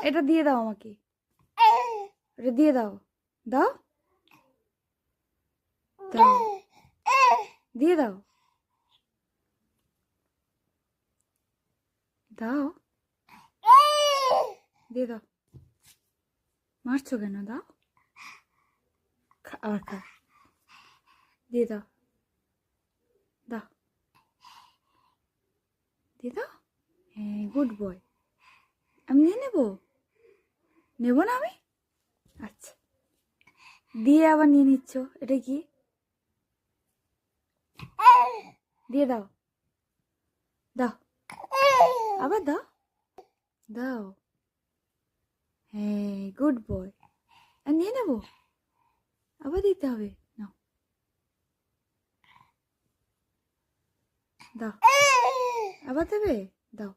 এটা দিয়ে দাও আমাকে, এটা দিয়ে দাও, দাও দাও, দিয়ে দাও, দাও, দিয়ে দাও, মারছো কেন? দাও, আবার খা, দিয়ে দাও, দাও, দিয়ে দাও। হ্যাঁ, গুড বয়। আমি নিয়ে নেবো, নেবো না আমি? আচ্ছা, দিয়ে আবার নিয়ে নিচ্ছ, এটা কি? দিয়ে দাও, দাও, আবার দাও, দাও। হ্যাঁ, গুড বয়। আর নিয়ে নেবো, আবার দিতে হবে, নাও, দাও, আবার দেবে, দাও।